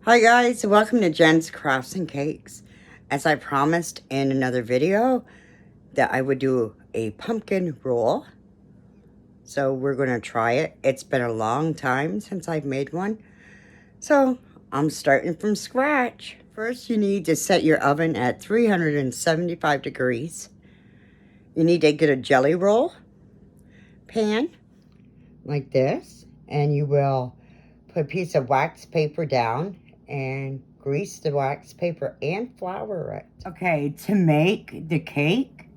Hi guys, welcome to Jen's Crafts and Cakes. As I promised in another video that I would do a pumpkin roll. So we're going to try it. It's been a long time since I've made one. So I'm starting from scratch. First you need to set your oven at 375 degrees. You need to get a jelly roll pan like this. And you will put a piece of wax paper down and grease the wax paper and flour it. Okay, to make the cake,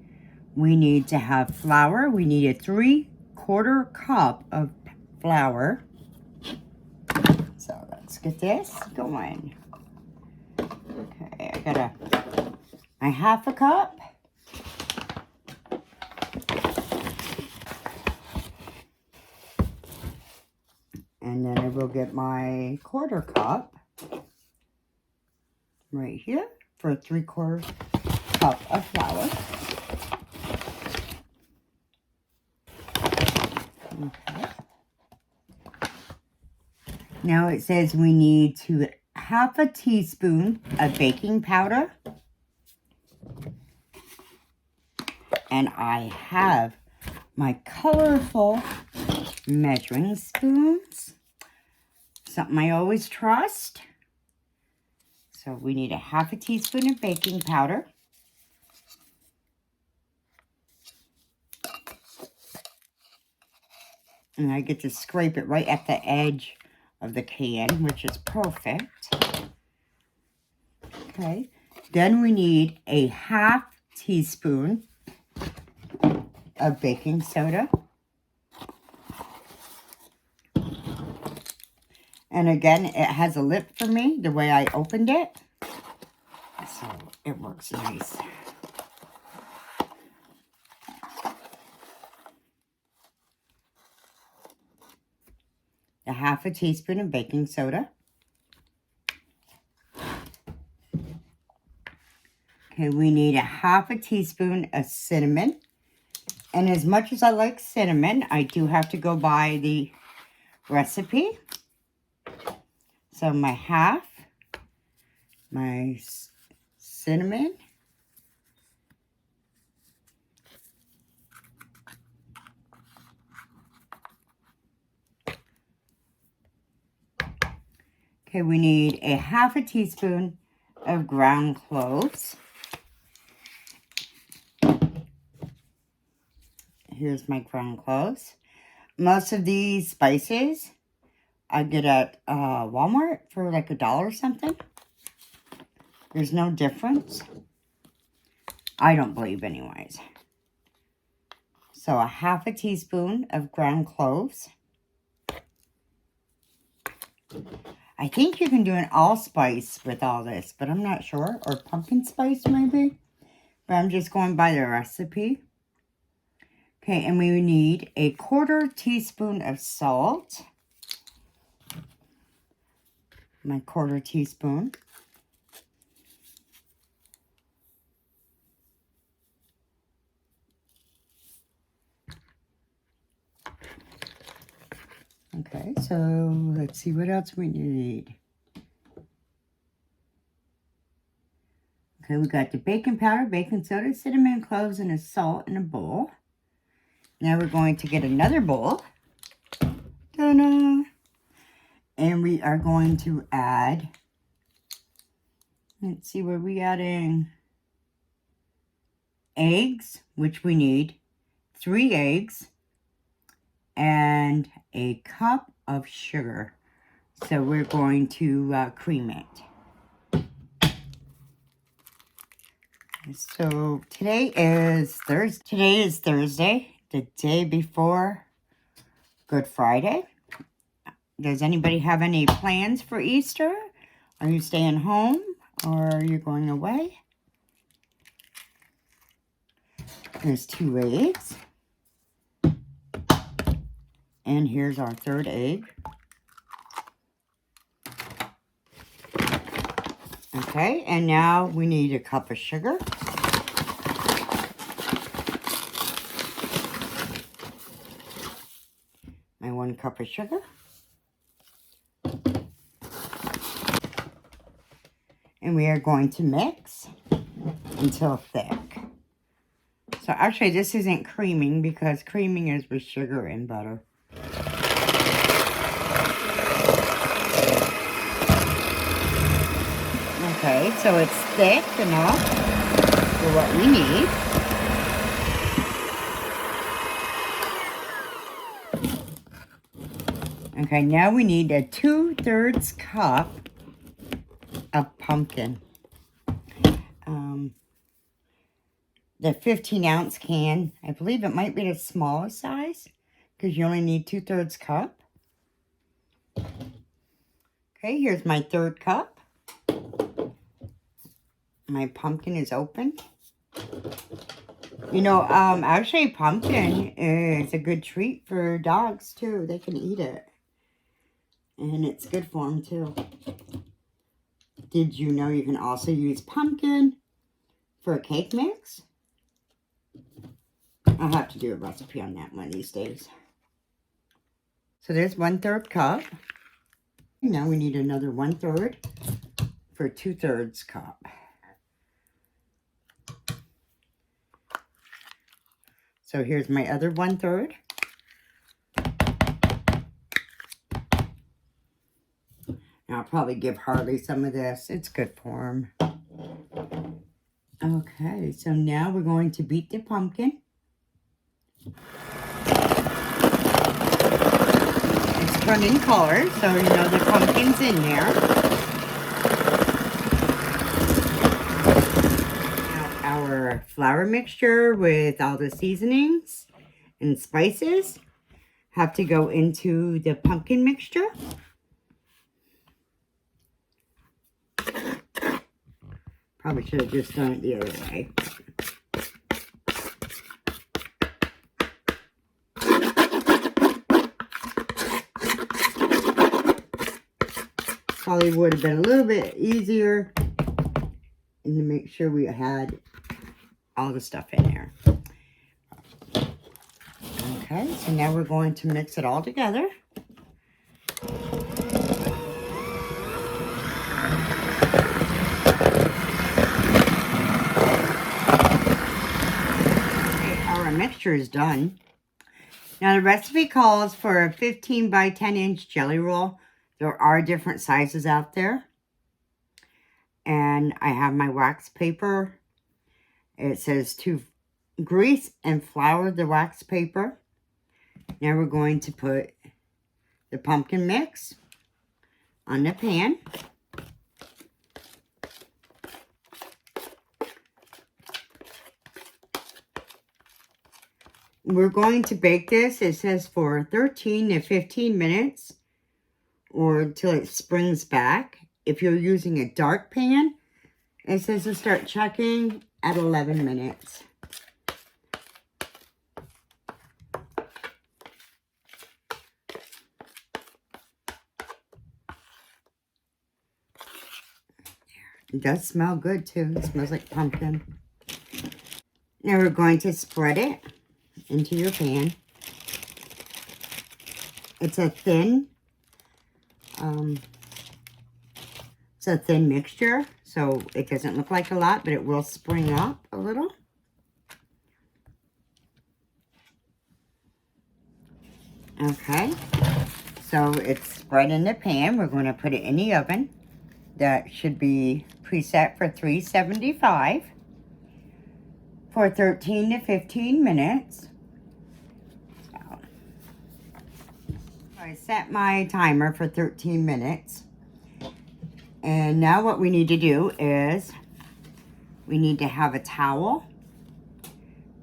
we need to have flour. We need a 3/4 cup of flour. So let's get this going. Okay, I got my 1/2 cup. And then I will get my 1/4 cup right here for a 3/4 cup of flour. Okay. Now it says we need 1/2 teaspoon of baking powder. And I have my colorful measuring spoons. Something I always trust. So we need 1/2 teaspoon of baking powder. And I get to scrape it right at the edge of the can, which is perfect. Okay. Then we need a 1/2 teaspoon of baking soda. And again, it has a lip for me, the way I opened it. So it works nice. A 1/2 teaspoon of baking soda. Okay, we need a 1/2 teaspoon of cinnamon. And as much as I like cinnamon, I do have to go by the recipe. So my cinnamon. Okay, we need a 1/2 teaspoon of ground cloves. Here's my ground cloves. Most of these spices I get at Walmart for like $1 or something. There's no difference. I don't believe anyways. So a 1/2 teaspoon of ground cloves. I think you can do an allspice with all this, but I'm not sure. Or pumpkin spice maybe. But I'm just going by the recipe. Okay, and we need a 1/4 teaspoon of salt. My 1/4 teaspoon. Okay, so let's see what else we need. Okay, we got the baking powder, baking soda, cinnamon, cloves, and a salt in a bowl. Now we're going to get another bowl. Ta-da! And we are going to add, let's see, what are we adding? Eggs, which we need 3 eggs, and a cup of sugar. So we're going to cream it. So today is Thursday, the day before Good Friday. Does anybody have any plans for Easter? Are you staying home or are you going away? There's 2 eggs. And here's our 3rd egg. Okay, and now we need a cup of sugar. My 1 cup of sugar. And we are going to mix until thick. So actually this isn't creaming because creaming is with sugar and butter. Okay, so it's thick enough for what we need. Okay, now we need a 2/3 cup of pumpkin. The 15-ounce can, I believe it might be the smallest size because you only need 2/3 cup. Okay, here's my 1/3 cup. My pumpkin is open. You know, actually pumpkin is a good treat for dogs too. They can eat it. And it's good for them too. Did you know you can also use pumpkin for a cake mix? I'll have to do a recipe on that one of these days. So there's 1/3 cup. Now we need another 1/3 for 2/3 cup. So here's my other 1/3. And I'll probably give Harley some of this. It's good for him. Okay, so now we're going to beat the pumpkin. It's turning color, so you know the pumpkin's in there. Now our flour mixture with all the seasonings and spices have to go into the pumpkin mixture. Probably should have just done it the other way. Probably would have been a little bit easier and to make sure we had all the stuff in there. Okay, so now we're going to mix it all together. Our mixture is done. Now the recipe calls for a 15 by 10 inch jelly roll. There are different sizes out there. And I have my wax paper. It says to grease and flour the wax paper. Now we're going to put the pumpkin mix on the pan. We're going to bake this, it says for 13 to 15 minutes or until it springs back. If you're using a dark pan, it says to start checking at 11 minutes. It does smell good too. It smells like pumpkin. Now we're going to spread it into your pan. It's a thin mixture, so it doesn't look like a lot, but it will spring up a little. Okay, so it's spread in the pan. We're going to put it in the oven. That should be preset for 375 for 13 to 15 minutes. So I set my timer for 13 minutes. And now what we need to do is we need to have a towel.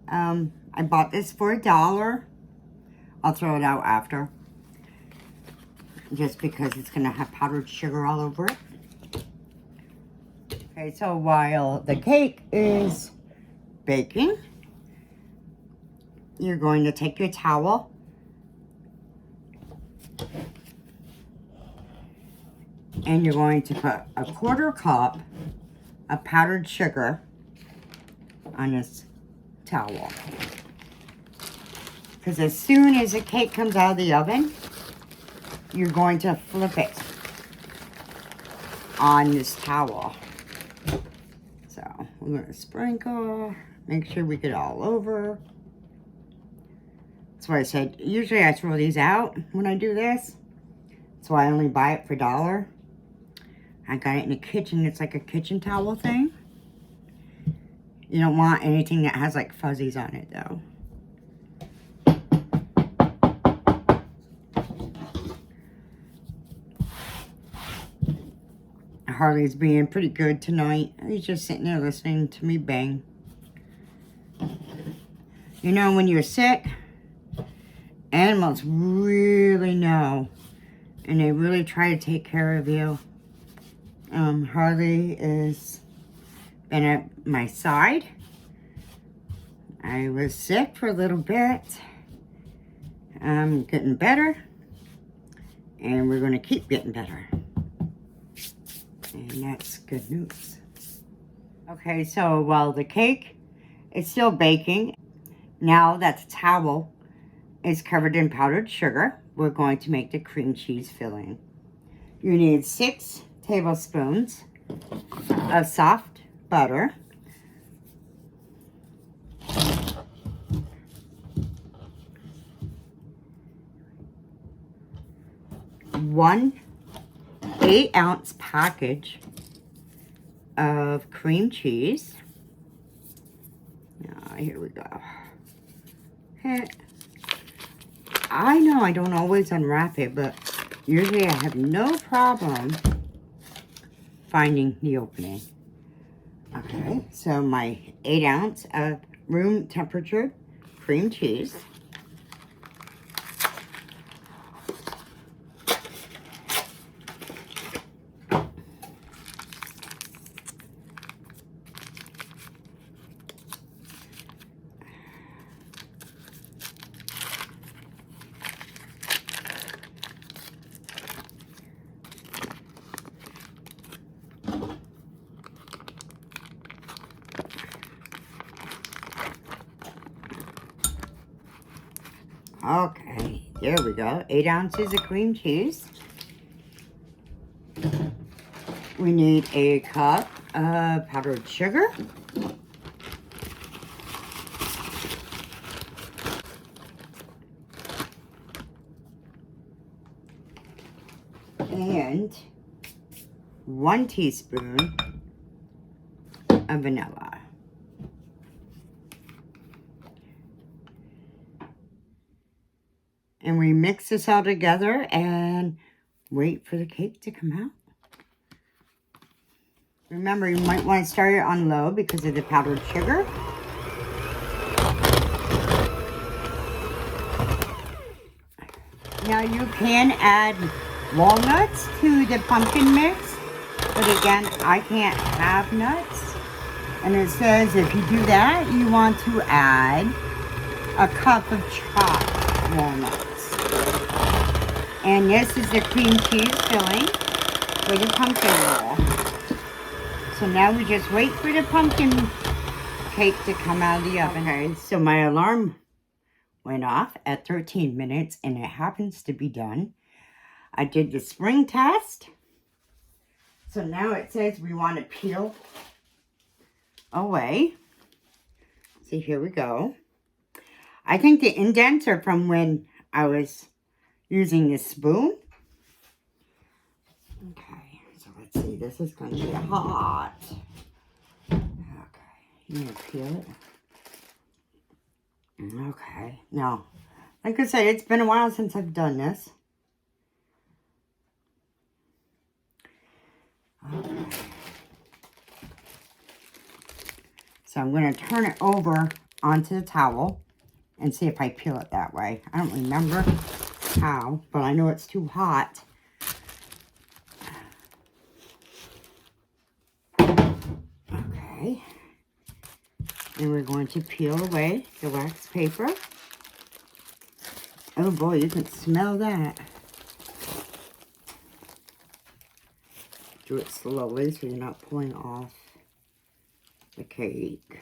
I bought this for $1. I'll throw it out after, just because it's going to have powdered sugar all over it. Okay, so while the cake is baking, you're going to take your towel and you're going to put a 1/4 cup of powdered sugar on this towel. Because as soon as the cake comes out of the oven, you're going to flip it on this towel. We're gonna sprinkle, make sure we get it all over. That's why I said, usually I throw these out when I do this. That's why I only buy it for $1. I got it in the kitchen. It's like a kitchen towel thing. You don't want anything that has like fuzzies on it though. Harley's being pretty good tonight. He's just sitting there listening to me bang. You know, when you're sick, animals really know. And they really try to take care of you. Harley is been at my side. I was sick for a little bit. I'm getting better. And we're going to keep getting better. And that's good news. Okay, so while the cake is still baking, now that the towel is covered in powdered sugar, we're going to make the cream cheese filling. You need 6 tablespoons of soft butter, 1 8-ounce package of cream cheese. Now, here we go. I know I don't always unwrap it, but usually I have no problem finding the opening. Okay, so my 8 ounce of room temperature cream cheese. Okay, there we go. 8 ounces of cream cheese. We need a cup of powdered sugar. And 1 teaspoon of vanilla. And we mix this all together and wait for the cake to come out. Remember, you might want to start it on low because of the powdered sugar. Now you can add walnuts to the pumpkin mix, but again, I can't have nuts. And it says if you do that, you want to add a cup of chopped walnuts. And this is the cream cheese filling for the pumpkin roll. So now we just wait for the pumpkin cake to come out of the oven. Okay, so my alarm went off at 13 minutes and it happens to be done. I did the spring test. So now it says we want to peel away. See, here we go. I think the indents are from when I was using this spoon. Okay, so let's see. This is going to be hot. Okay, you need to peel it. Okay, now, like I said, it's been a while since I've done this. Okay. So I'm going to turn it over onto the towel and see if I peel it that way. I don't remember how, but I know it's too hot. Okay. And we're going to peel away the wax paper. Oh boy, you can smell that. Do it slowly so you're not pulling off the cake.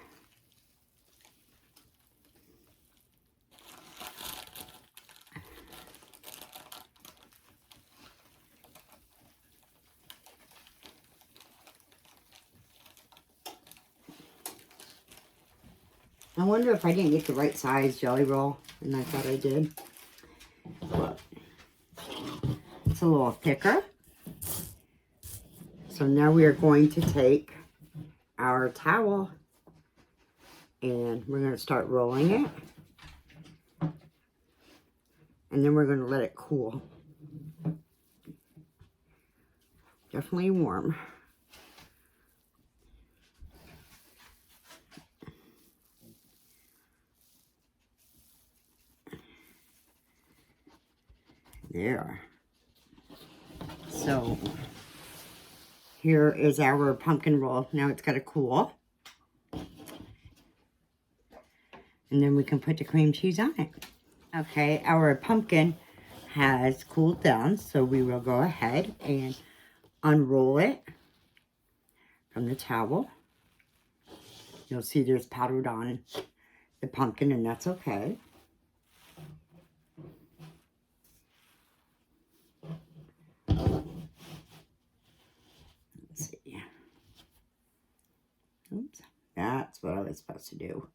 I wonder if I didn't get the right size jelly roll, and I thought I did. But it's a little thicker. So now we are going to take our towel and we're going to start rolling it. And then we're going to let it cool. Definitely warm. There. So here is our pumpkin roll. Now it's got to cool. And then we can put the cream cheese on it. Okay, our pumpkin has cooled down, so we will go ahead and unroll it from the towel. You'll see there's powdered on the pumpkin, and that's okay. Let's see. Oops, that's what I was supposed to do.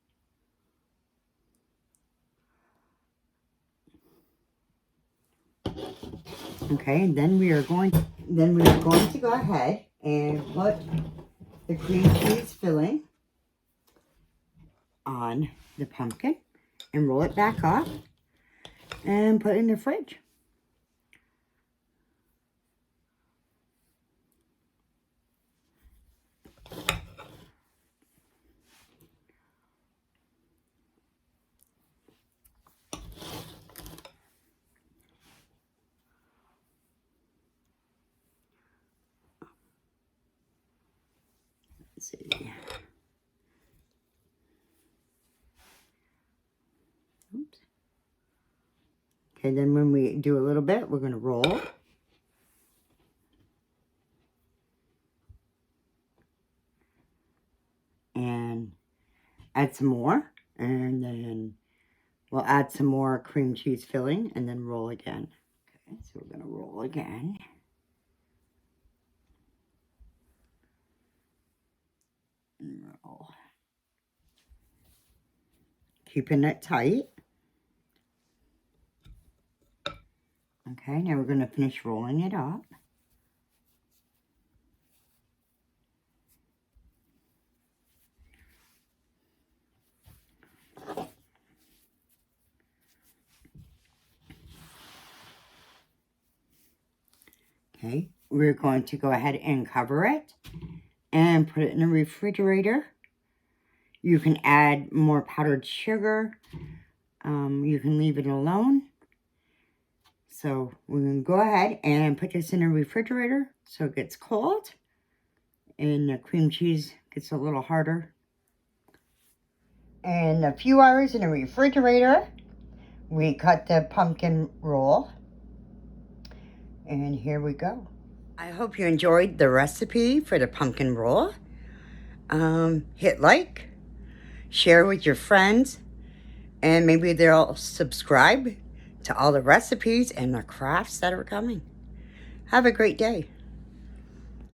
Okay, and then we are going to go ahead and put the cream cheese filling on the pumpkin and roll it back up and put it in the fridge. Let's see. Oops. Okay, then when we do a little bit, we're going to roll. And add some more. And then we'll add some more cream cheese filling and then roll again. Okay, so we're going to roll again. And roll. Keeping it tight. Okay, now we're going to finish rolling it up. Okay, we're going to go ahead and cover it and put it in the refrigerator. You can add more powdered sugar. You can leave it alone. So we're going to go ahead and put this in the refrigerator so it gets cold and the cream cheese gets a little harder. And a few hours in the refrigerator, we cut the pumpkin roll. And here we go. I hope you enjoyed the recipe for the pumpkin roll. Hit like, share with your friends, and maybe they'll subscribe to all the recipes and the crafts that are coming. Have a great day.